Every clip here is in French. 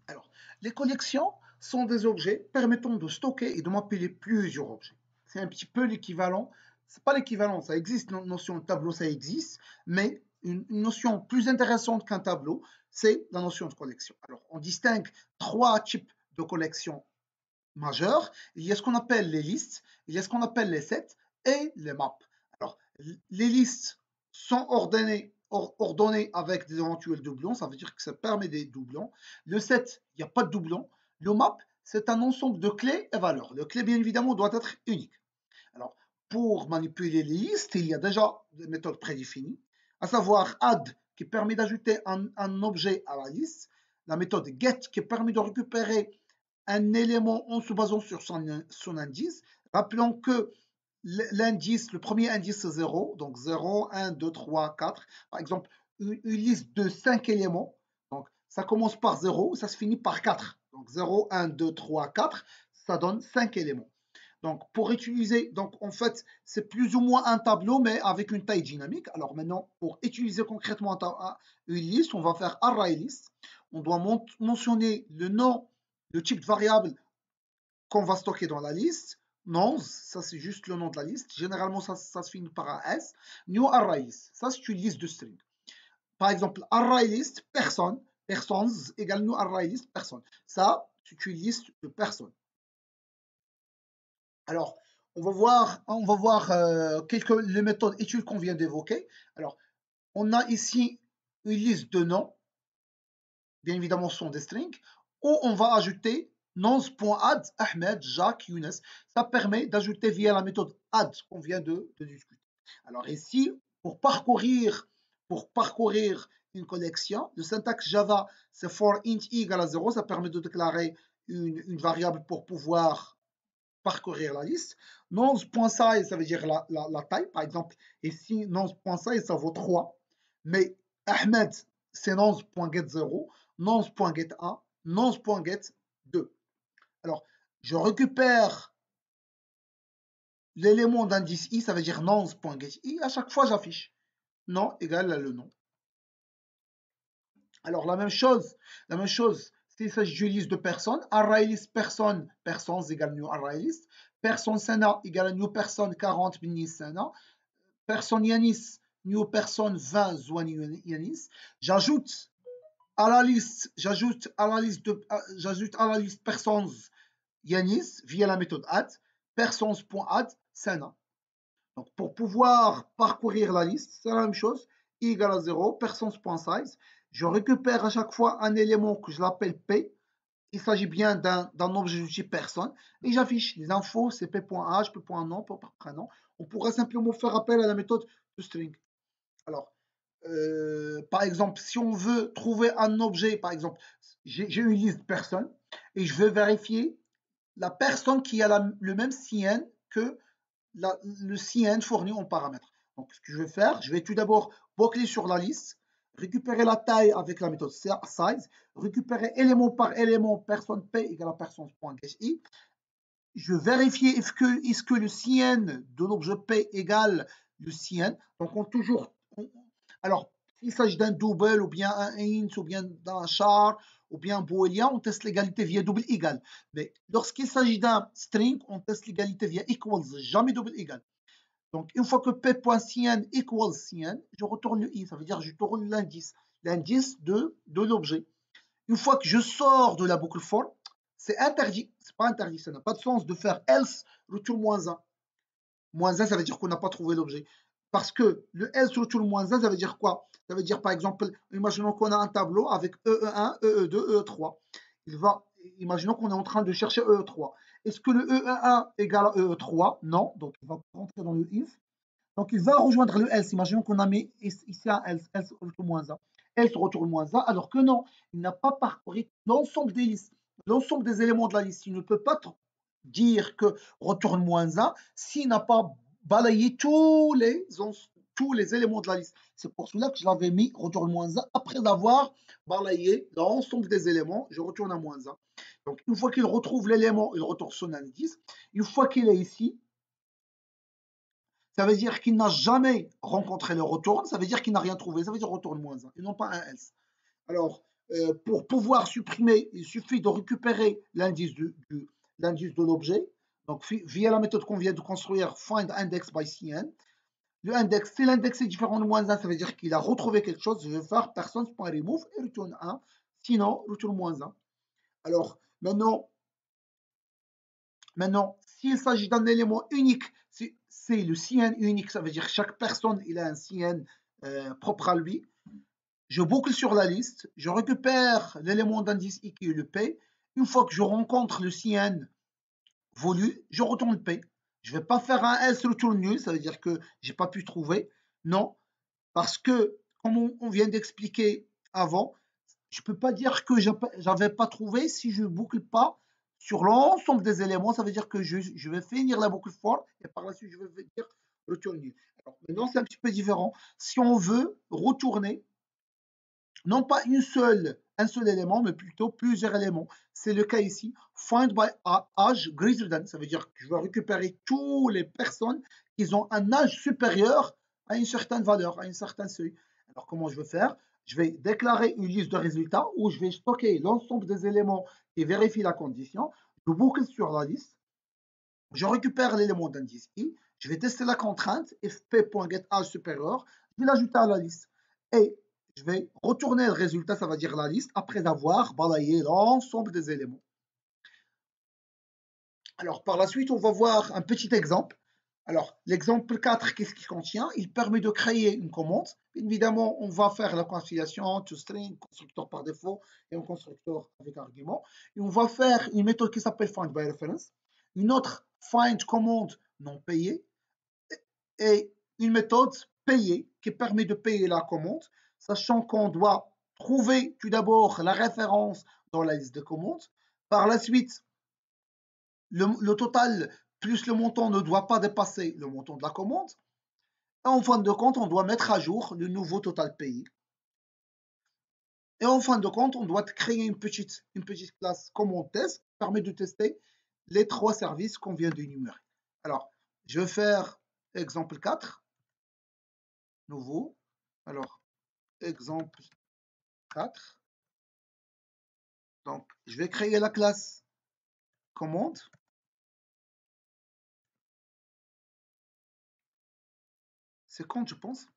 Alors, les collections sont des objets permettant de stocker et de manipuler plusieurs objets. C'est un petit peu l'équivalent, c'est pas l'équivalent, ça existe, une notion de tableau, ça existe, mais une notion plus intéressante qu'un tableau, c'est la notion de collection. Alors, on distingue trois types de collections majeures. Il y a ce qu'on appelle les listes, il y a ce qu'on appelle les sets et les maps. Alors, les listes sont ordonnées avec des éventuels doublons, ça veut dire que ça permet des doublons. Le set, il n'y a pas de doublons. Le map, c'est un ensemble de clés et valeurs. Le clé, bien évidemment, doit être unique. Alors, pour manipuler les listes, il y a déjà des méthodes prédéfinies, à savoir add, qui permet d'ajouter un objet à la liste, la méthode get, qui permet de récupérer un élément en se basant sur son indice. Rappelons que l'indice, le premier indice, c'est 0, donc 0, 1, 2, 3, 4. Par exemple, une liste de 5 éléments, donc ça commence par 0, ça se finit par 4. Donc 0, 1, 2, 3, 4, ça donne 5 éléments. Donc pour utiliser, donc en fait, c'est plus ou moins un tableau, mais avec une taille dynamique. Alors maintenant, pour utiliser concrètement une liste, on va faire array list. On doit mentionner le nom, le type de variable qu'on va stocker dans la liste. Nonce, ça c'est juste le nom de la liste. Généralement, ça se finit par un S. New array list, ça c'est une liste de string. Par exemple, array list, personne, persons égale new array list, personne. Ça, c'est une liste de personnes. Alors, on va voir les méthodes études qu'on vient d'évoquer. Alors, on a ici une liste de noms, bien évidemment, ce sont des strings, où on va ajouter nonce.add Ahmed, Jacques, Younes. Ça permet d'ajouter via la méthode add qu'on vient de discuter. Alors ici, pour parcourir une collection, le syntaxe Java, c'est for int i égale à 0, ça permet de déclarer une variable pour pouvoir parcourir la liste. Nonce.size, ça veut dire la taille. Par exemple, ici, nonce.size, ça vaut 3. Mais Ahmed, c'est nonce.get0, nonce.get1, nonce.get2. Alors, je récupère l'élément d'indice i, ça veut dire nonce.getI. À chaque fois, j'affiche nom égale le nom. Alors, la même chose, s'il s'agit d'une liste de personnes, array list personne, persons égale new array list, personne Sana égale new personne 40 bini Sana, personne Yanis, new personne 20 Zouani Yanis. J'ajoute à la liste, persons Yanis via la méthode add, persons.add Sana. Donc, pour pouvoir parcourir la liste, c'est la même chose, i égale à 0, persons.size. Je récupère à chaque fois un élément que je l'appelle P. Il s'agit bien d'un objet du type personne. Et j'affiche les infos, c'est P.âge, P.nom, P.prénom. On pourrait simplement faire appel à la méthode de string. Alors, par exemple, si on veut trouver un objet, par exemple, j'ai une liste de personnes et je veux vérifier la personne qui a le même CN que le CN fourni en paramètres. Donc, ce que je vais faire, je vais tout d'abord boucler sur la liste, récupérer la taille avec la méthode size, récupérer élément par élément personne P égale à personne.getI. Je vérifie est-ce que le CN de l'objet P égale le CN. Donc, alors, s'il s'agit d'un double ou bien un int ou bien d'un char ou bien un booléen, on teste l'égalité via double égal. Mais lorsqu'il s'agit d'un string, on teste l'égalité via equals, jamais double égal. Donc, une fois que p.cn equals cn, je retourne le i, ça veut dire que je tourne l'indice de l'objet. Une fois que je sors de la boucle for, c'est interdit, c'est pas interdit, ça n'a pas de sens de faire else retour -1. -1, ça veut dire qu'on n'a pas trouvé l'objet. Parce que le else retour -1, ça veut dire quoi? Ça veut dire, par exemple, imaginons qu'on a un tableau avec EE1, EE2, EE3. Imaginons qu'on est en train de chercher EE3. Est-ce que le EE1 égale à EE3? Non, donc il va rentrer dans le if. Donc il va rejoindre le else. Imaginons qu'on a mis ici un else, else retour -1. Else retour -1, alors que non, il n'a pas parcouru l'ensemble des listes, l'ensemble des éléments de la liste. Il ne peut pas dire que retourne -1 s'il n'a pas balayé tous les éléments de la liste. C'est pour cela que je l'avais mis retourne -1 après avoir balayé l'ensemble des éléments. Je retourne à -1. Donc une fois qu'il retrouve l'élément, il retourne son indice. Une fois qu'il est ici, ça veut dire qu'il n'a jamais rencontré le retourne, ça veut dire qu'il n'a rien trouvé, ça veut dire retourne -1 et non pas un else. Alors, Pour pouvoir supprimer, il suffit de récupérer l'indice de l'objet. Donc, via la méthode qu'on vient de construire, find index by CN. Le index, si l'index est différent de moins 1, ça veut dire qu'il a retrouvé quelque chose. Je vais faire persons.remove et retourne 1. Sinon, retourne moins 1. Alors, maintenant s'il s'agit d'un élément unique, c'est le CN unique, ça veut dire que chaque personne il a un CN propre à lui. Je boucle sur la liste, je récupère l'élément d'indice I qui est le P. Une fois que je rencontre le CN voulu, je retourne le P. Je ne vais pas faire un S retourne nul, ça veut dire que je n'ai pas pu trouver. Non, parce que, comme on vient d'expliquer avant, je ne peux pas dire que je n'avais pas trouvé si je ne boucle pas sur l'ensemble des éléments. Ça veut dire que je vais finir la boucle for et par la suite, je vais dire retourne nul. Alors, maintenant, c'est un petit peu différent. Si on veut retourner non pas un seul élément, mais plutôt plusieurs éléments. C'est le cas ici. Find by age greater than. Ça veut dire que je vais récupérer toutes les personnes qui ont un âge supérieur à une certaine valeur, à un certain seuil. Alors, comment je vais faire? Je vais déclarer une liste de résultats où je vais stocker l'ensemble des éléments qui vérifient la condition. Je boucle sur la liste. Je récupère l'élément d'indice I. Je vais tester la contrainte fp.getAge supérieur. Je vais l'ajouter à la liste. Et je vais retourner le résultat, ça va dire la liste, après avoir balayé l'ensemble des éléments. Alors, par la suite, on va voir un petit exemple. Alors, l'exemple 4, qu'est-ce qu'il contient? Il permet de créer une commande. Évidemment, on va faire la conciliation toString, constructeur par défaut, et un constructeur avec argument. Et on va faire une méthode qui s'appelle findByReference, une autre findCommand non payée, et une méthode payée qui permet de payer la commande, sachant qu'on doit trouver tout d'abord la référence dans la liste de commandes. Par la suite, le total plus le montant ne doit pas dépasser le montant de la commande. Et en fin de compte, on doit mettre à jour le nouveau total payé. Et en fin de compte, on doit créer une petite classe commande test qui permet de tester les trois services qu'on vient d'énumérer. Alors, je vais faire exemple 4. Nouveau. Alors, exemple 4. Donc, je vais créer la classe commande. C'est compte, je pense.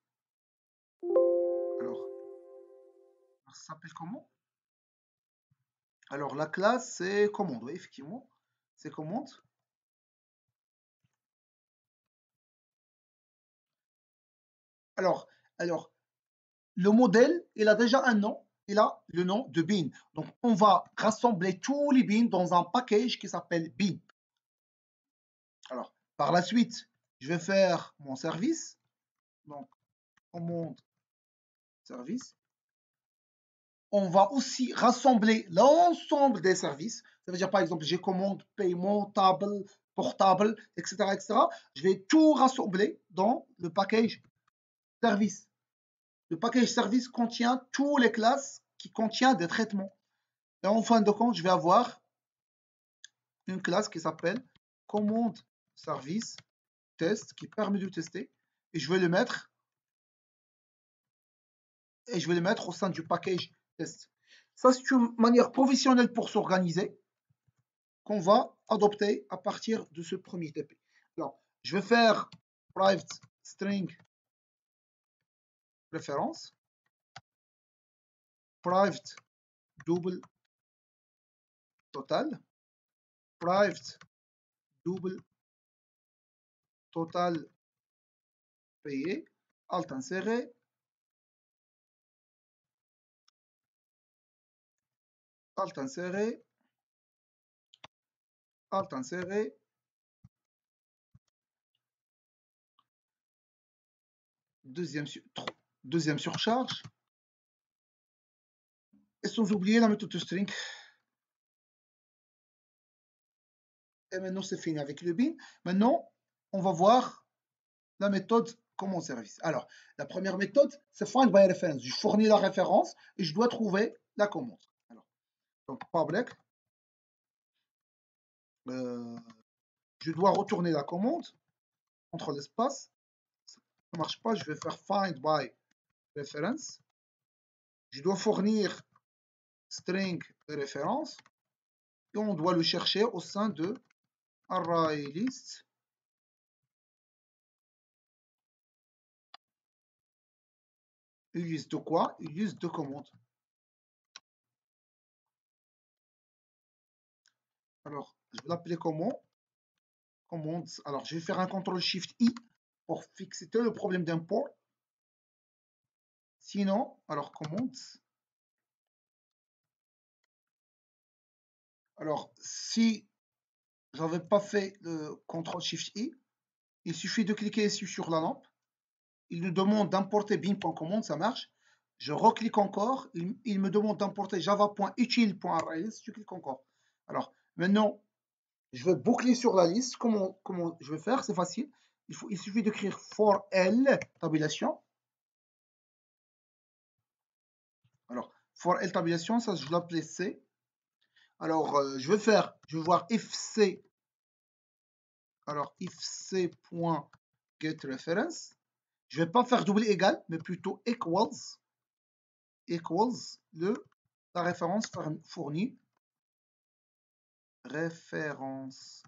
Alors, ça s'appelle comment? Alors, la classe, c'est commande. Oui, effectivement, c'est commande. Alors, le modèle, il a déjà un nom. Il a le nom de bin. Donc, on va rassembler tous les bins dans un package qui s'appelle bin. Alors, par la suite, je vais faire mon service. Donc, commande service. On va aussi rassembler l'ensemble des services. Ça veut dire, par exemple, j'ai commande, paiement, table, portable, etc., etc. Je vais tout rassembler dans le package service. Le package service contient toutes les classes qui contiennent des traitements. Et en fin de compte, je vais avoir une classe qui s'appelle commande service test qui permet de tester. Et je vais le mettre au sein du package test. Ça, c'est une manière professionnelle pour s'organiser qu'on va adopter à partir de ce premier TP. Alors, je vais faire private string référence, private double total, private double total payé, alt inséré, alt inséré, alt inséré, deuxième surcharge, et sans oublier la méthode string. Et maintenant, c'est fini avec le bin. Maintenant, on va voir la méthode command service. Alors, la première méthode, c'est find by reference. Je fournis la référence et je dois trouver la commande. Alors, donc, public, je dois retourner la commande entre l'espace. Ça ne marche pas, je vais faire find by reference. Je dois fournir string de référence et on doit le chercher au sein de ArrayList. Une liste de quoi? Une liste de commandes. Alors, je vais l'appeler comment? Commandes. Alors, je vais faire un CTRL-SHIFT-I pour fixer le problème d'import. Sinon, alors commandes. Alors, si je n'avais pas fait le CTRL-SHIFT-I, il suffit de cliquer ici sur la lampe. Il nous demande d'importer bin.command, ça marche. Je reclique encore. Il me demande d'importer java.util.arrays. Je clique encore. Alors, maintenant, je vais boucler sur la liste. Comment je vais faire? C'est facile. Il suffit d'écrire for L tabulation. Alors, for L tabulation, ça, je l'appelais C. Alors, je vais voir if C. Alors, if C.getReference. Je ne vais pas faire double égal, mais plutôt equals la référence fournie. Référence.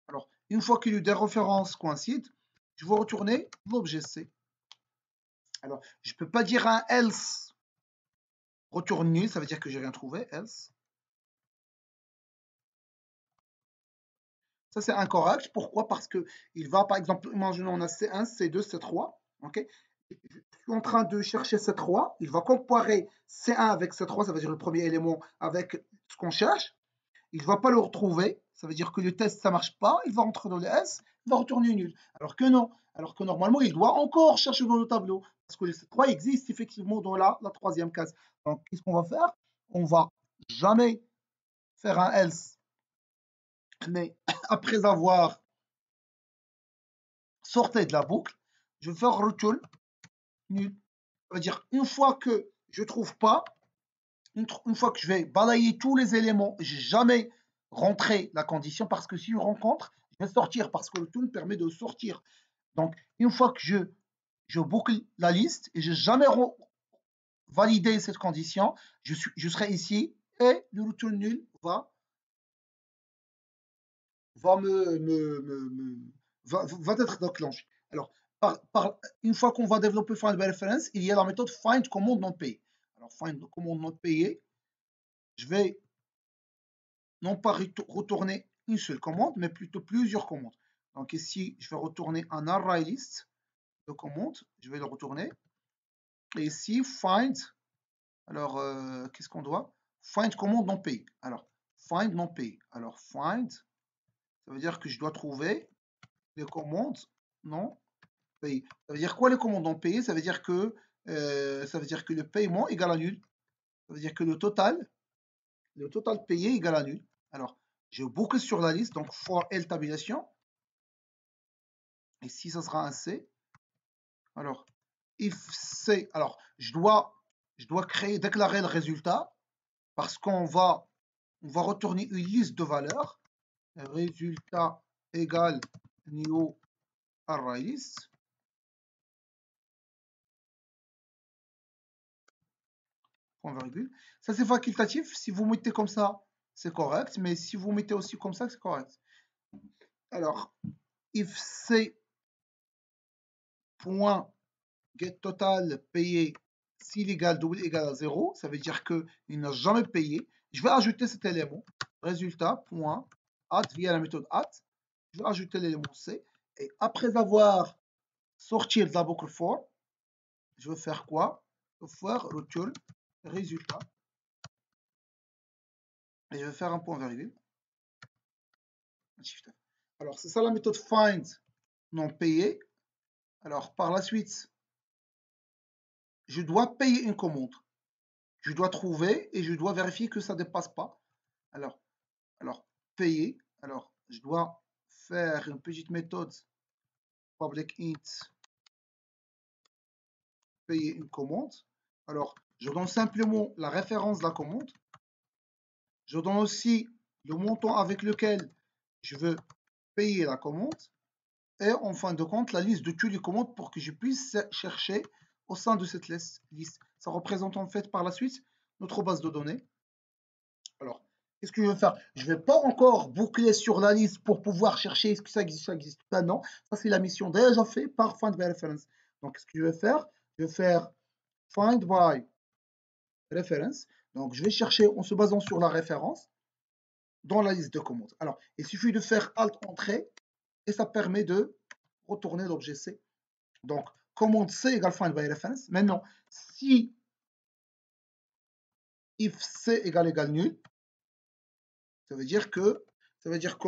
Alors, une fois que les deux références coïncident, je vais retourner l'objet C. Alors, je ne peux pas dire un else retourne nul, ça veut dire que j'ai rien trouvé, else. Ça, c'est incorrect. Pourquoi? Parce que il va, par exemple, imaginons on a C1, C2, C3. Ok, je suis en train de chercher C3. Il va comparer C1 avec C3, ça veut dire le premier élément avec ce qu'on cherche. Il ne va pas le retrouver. Ça veut dire que le test, ça ne marche pas. Il va rentrer dans le S, il va retourner nul. Alors que non. Alors que normalement, il doit encore chercher dans le tableau. Parce que le C3 existe effectivement dans la troisième case. Donc, qu'est-ce qu'on va faire? On ne va jamais faire un else. Mais après avoir sorti de la boucle, je vais faire return nul. Ça veut dire une fois que je ne trouve pas, une fois que je vais balayer tous les éléments, je n'ai jamais rentré la condition parce que si je rencontre, je vais sortir parce que le tool permet de sortir. Donc, une fois que je boucle la liste et je n'ai jamais validé cette condition, je serai ici et le return nul va être déclenché. Alors, une fois qu'on va développer find by reference, il y a la méthode find commande non payée. Alors, find commande non payée, je vais non pas retourner une seule commande, mais plutôt plusieurs commandes. Donc ici, je vais retourner un array list de commandes, je vais le retourner. Et ici, find, alors qu'est-ce qu'on doit? Find commande non payée. Alors, find non payée. Alors, find, ça veut dire que je dois trouver les commandes non payées. Ça veut dire quoi les commandes non payées? Ça veut dire que le paiement égale à nul. Ça veut dire que le total payé égale à nul. Alors, je boucle sur la liste, donc for L tabulation. Ici, ça sera un C. Alors, if C, alors, je dois déclarer le résultat parce qu'on va retourner une liste de valeurs. Résultat égale new array list. Point virgule. Ça, c'est facultatif. Si vous mettez comme ça, c'est correct. Mais si vous mettez aussi comme ça, c'est correct. Alors, if C point get total payé s'il égale double égale à 0, ça veut dire qu'il n'a jamais payé. Je vais ajouter cet élément, résultat, point, add via la méthode add. Je vais ajouter l'élément C. Et après avoir sorti de la boucle for, je vais faire quoi? Je vais faire return résultat. Et je vais faire un point virgule. Alors, c'est ça la méthode find non payé. Alors, par la suite, je dois payer une commande. Je dois trouver et je dois vérifier que ça ne dépasse pas. Alors, payer. Alors, je dois faire une petite méthode public int payer une commande. Alors, je donne simplement la référence de la commande. Je donne aussi le montant avec lequel je veux payer la commande. Et en fin de compte, la liste de toutes les commandes pour que je puisse chercher au sein de cette liste. Ça représente en fait par la suite notre base de données. Alors, qu'est-ce que je vais faire? Je ne vais pas encore boucler sur la liste pour pouvoir chercher est-ce que ça existe pas. Non, ça c'est la mission déjà faite par Find by Reference. Donc, qu'est-ce que je vais faire? Je vais faire Find by Reference. Donc, je vais chercher en se basant sur la référence dans la liste de commandes. Alors, il suffit de faire Alt Entrée et ça permet de retourner l'objet C. Donc, commande C égale Find by Reference. Maintenant, si if C égale nul, ça veut dire que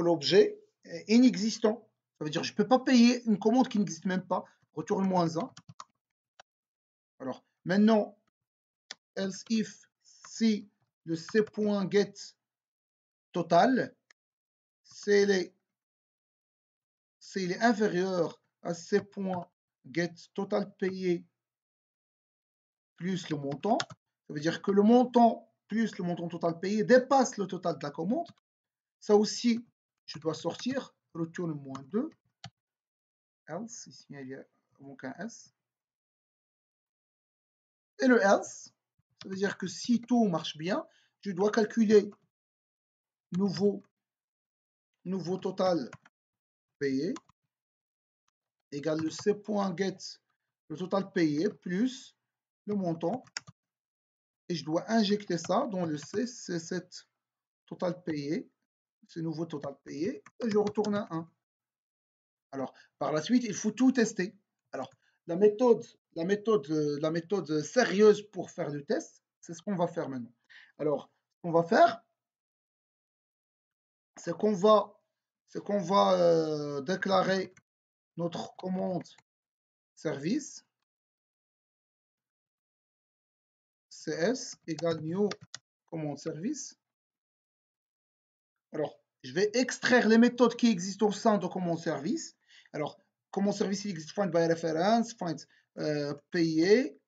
l'objet est inexistant. Ça veut dire que je ne peux pas payer une commande qui n'existe même pas. Retourne -1. Alors, maintenant, else if si le C.get total, s'il est inférieur à C.get total payé plus le montant, ça veut dire que le montant plus le montant total payé dépasse le total de la commande. Ça aussi, je dois sortir, retourne -2, else, ici il y a donc un S. Et le else, ça veut dire que si tout marche bien, je dois calculer nouveau total payé égale le C.get, le total payé plus le montant. Et je dois injecter ça dans le C, c'est cette total payé, ce nouveau total payé, et je retourne à 1. Alors, par la suite, il faut tout tester. Alors, la méthode sérieuse pour faire le test, c'est ce qu'on va faire maintenant. Alors, ce qu'on va faire, c'est qu'on va déclarer notre commande service cs égale new commande service. Alors, je vais extraire les méthodes qui existent au sein de commande service. Alors, commande service, il existe find by reference, find payer.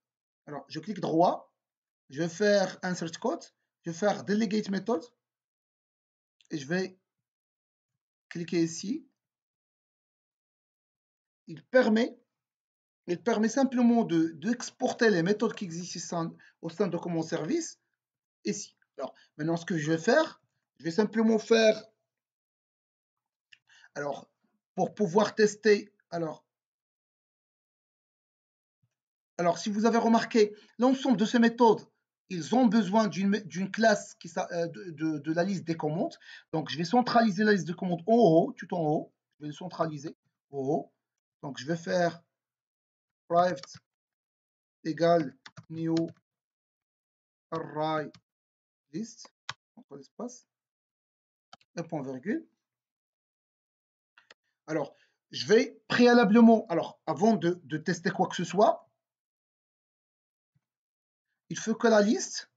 Alors, je clique droit. Je vais faire insert code. Je vais faire delegate method. Et je vais cliquer ici. Il permet simplement d'exporter les méthodes qui existent au sein de commande service ici. Alors, maintenant, ce que je vais faire, je vais simplement faire, alors, pour pouvoir tester, alors si vous avez remarqué, l'ensemble de ces méthodes, ils ont besoin d'une classe de la liste des commandes. Donc, je vais centraliser la liste de commandes en haut, tout en haut. Je vais le centraliser en haut. Donc, je vais faire private égale new array list, entre l'espace, un point virgule. Alors, je vais préalablement, alors avant de tester quoi que ce soit, il faut que la liste,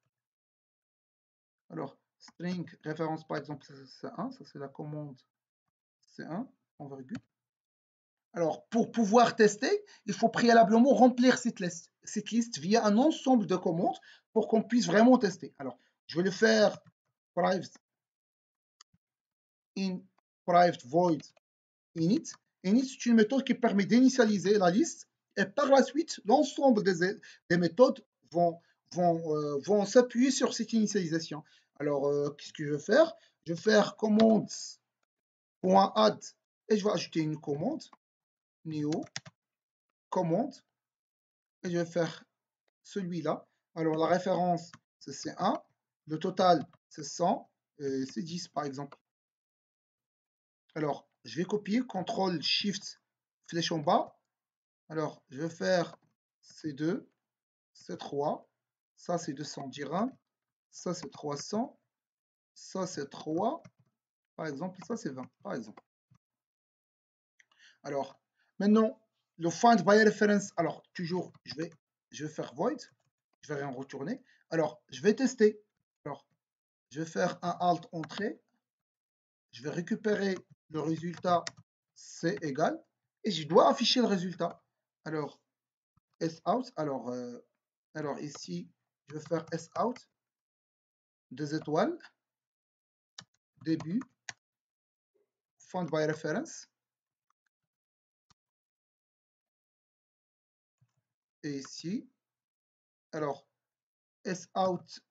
alors string référence par exemple c'est 1, ça c'est la commande C1, point virgule. Alors, pour pouvoir tester, il faut préalablement remplir cette liste via un ensemble de commandes pour qu'on puisse vraiment tester. Alors, je vais le faire private void init. Init, c'est une méthode qui permet d'initialiser la liste et par la suite, l'ensemble des méthodes vont s'appuyer sur cette initialisation. Alors, qu'est-ce que je vais faire? Je vais faire commande.add et je vais ajouter une commande new commande et je vais faire celui-là. Alors, la référence, c'est C1, le total, c'est 100, c'est 10 par exemple. Alors, je vais copier, CTRL SHIFT, flèche en bas. Alors, je vais faire C2, C3, ça c'est 210, ça c'est 300, ça c'est 3, par exemple, ça c'est 20, par exemple. Alors, maintenant, le find by reference, alors toujours, je vais faire void, je vais rien retourner. Alors, je vais tester. Alors, je vais faire un alt entrée, je vais récupérer le résultat C égal, et je dois afficher le résultat. Alors, sout, alors ici, je vais faire sout, 2 étoiles, début, find by reference, et ici, Alors, sout,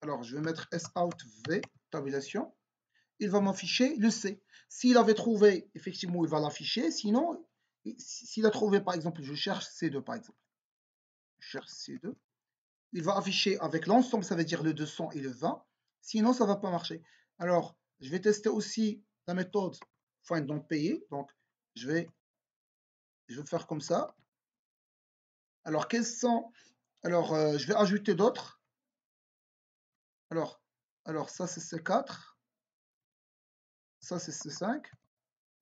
alors je vais mettre sout v, tabulation. Il va m'afficher le C. S'il avait trouvé, effectivement, il va l'afficher. Sinon, s'il a trouvé, par exemple, je cherche C2, par exemple. Je cherche C2. Il va afficher avec l'ensemble, ça veut dire le 200 et le 20. Sinon, ça ne va pas marcher. Alors, je vais tester aussi la méthode find non payé. Donc, je vais faire comme ça. Alors, quels sont... Alors, je vais ajouter d'autres. Alors, ça, c'est C4. Ça, c'est C5.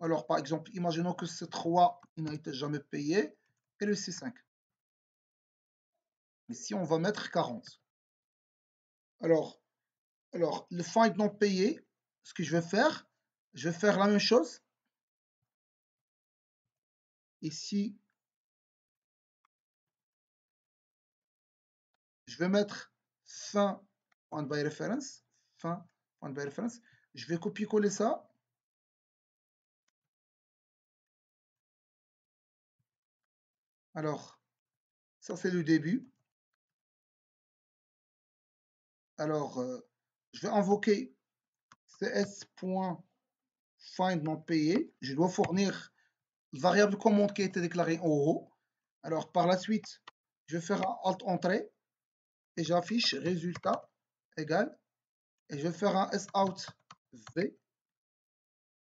Alors, par exemple, imaginons que C3, il n'a été jamais payé. Et le C5. Ici, on va mettre 40. Alors, le find non payé, ce que je vais faire la même chose. Ici, je vais mettre fin point by reference. Fin point by reference. Je vais copier-coller ça. Alors, ça c'est le début. Alors, je vais invoquer cs.find non payé. Je dois fournir une variable commande qui a été déclarée en haut. Alors, par la suite, je vais faire un alt entrée et j'affiche résultat égal. Et je vais faire un sout v.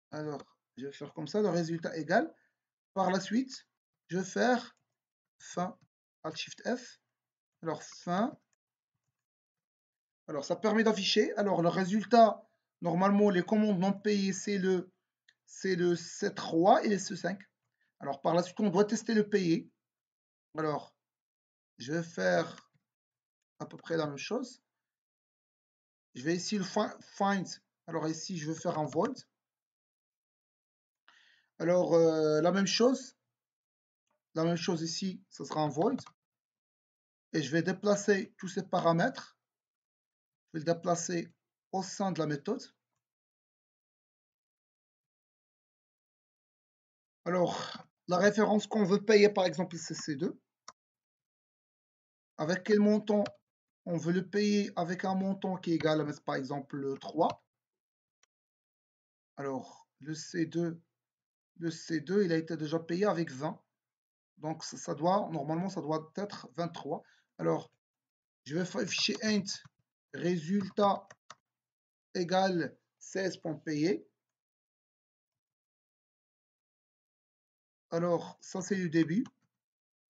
Alors, je vais faire comme ça, le résultat égal. Par la suite, je vais faire fin, alt shift F. Alors, fin. Alors, ça permet d'afficher. Alors, le résultat, normalement, les commandes non payées, c'est le C3 et le C5. Alors, par la suite, on doit tester le payé. Alors, je vais faire à peu près la même chose. Je vais ici le find. Alors, ici, je vais faire un void. Alors, la même chose. La même chose ici, ce sera un void. Et je vais déplacer tous ces paramètres. Je vais le déplacer au sein de la méthode. Alors, la référence qu'on veut payer, par exemple, c'est C2. Avec quel montant on veut le payer? Avec un montant qui est égal à, par exemple, 3. Alors, le C2, il a été déjà payé avec 20. Donc, normalement, ça doit être 23. Alors, je vais afficher int résultat égal 16.payé. Alors, ça, c'est le début.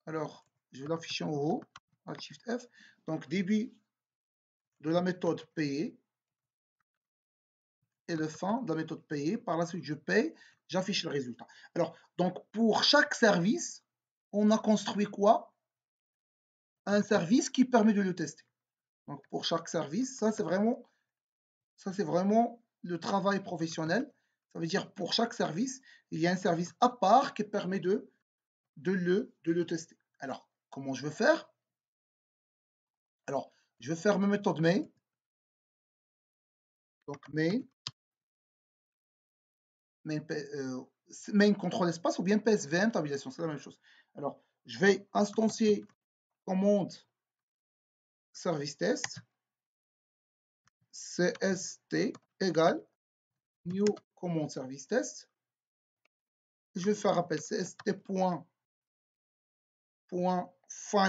Alors, je vais l'afficher en haut, Alt Shift F. Donc, début de la méthode payer et le fin de la méthode payer. Par la suite, je paye, j'affiche le résultat. Alors, donc, pour chaque service, on a construit quoi? Un service qui permet de le tester. Donc, pour chaque service, ça, c'est vraiment le travail professionnel. Ça veut dire pour chaque service, il y a un service à part qui permet de le tester. Alors, comment je vais faire? Alors, je vais faire ma méthode main. Donc, main contrôle espace ou bien PSVM tabulation, c'est la même chose. Alors, je vais instancier commande service test cst égale new commande service test. Je vais faire appel cst.find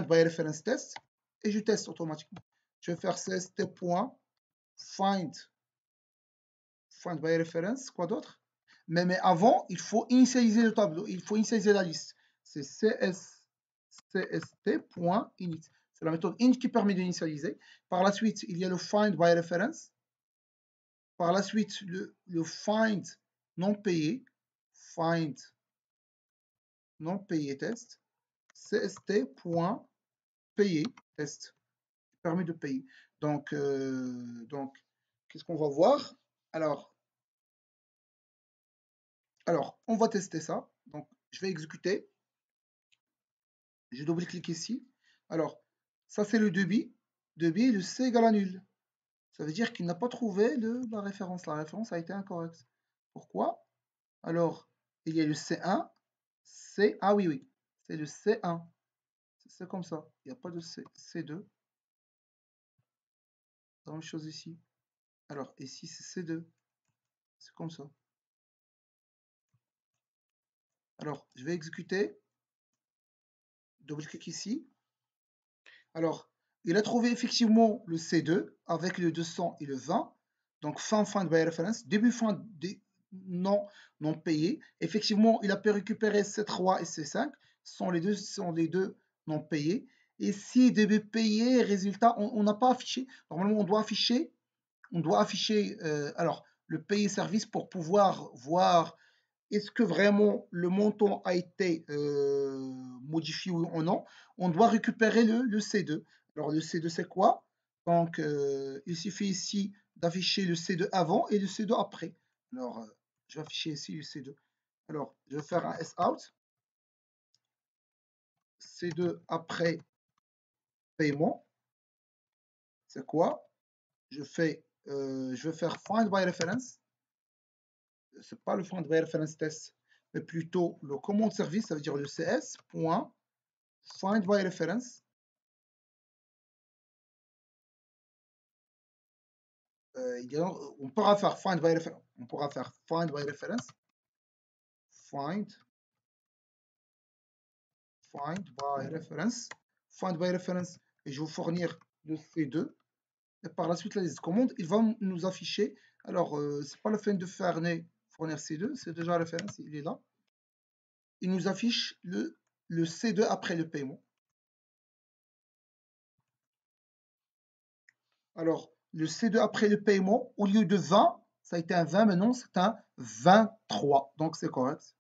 by reference test et je teste automatiquement. Je vais faire cst.find by reference, quoi d'autre? Mais avant, il faut initialiser le tableau, il faut initialiser la liste. C'est cst.init. C'est la méthode int qui permet d'initialiser. Par la suite, il y a le find by reference. Par la suite, le find non payé. Find non payé test. cst.payé test. Qui permet de payer. Donc qu'est-ce qu'on va voir? Alors, on va tester ça. Donc, je vais exécuter. Je double-clique ici. Alors, ça c'est le débit. Debit, le C égale à nul. Ça veut dire qu'il n'a pas trouvé la référence. La référence a été incorrecte. Pourquoi? Alors, il y a le C1. Ah oui, c'est le C1. C'est comme ça. Il n'y a pas de C2. la même chose ici. Alors, ici, c'est C2. C'est comme ça. Alors, je vais exécuter. Double-clic ici. Alors, il a trouvé effectivement le C2 avec le 200 et le 20. Donc, fin by reference. Début fin non payé. Effectivement, il a pu récupérer C3 et C5. Ce sont les deux non payés. Et si début payé, résultat, on n'a pas affiché. Normalement, on doit afficher alors, le payé service pour pouvoir voir est-ce que vraiment le montant a été modifié ou non. On doit récupérer le C2. Alors, le C2, c'est quoi? Donc, il suffit ici d'afficher le C2 avant et le C2 après. Alors, je vais afficher ici le C2. Alors, je vais faire un S-out. C2 après paiement. C'est quoi? Je vais faire find by reference. C'est pas le find by reference test, mais plutôt le command service, ça veut dire le CS. Find by reference. On pourra faire find by reference. On pourra faire find by reference. Find by reference. Find by reference. Et je vais vous fournir le C2. Et par la suite, la liste commande, il va nous afficher. Alors, c'est pas la fin de faire fournir C2, c'est déjà référence, il est là. Il nous affiche le C2 après le paiement. Alors, le C2 après le paiement, au lieu de 20, ça a été un 20, maintenant c'est un 23. Donc c'est correct.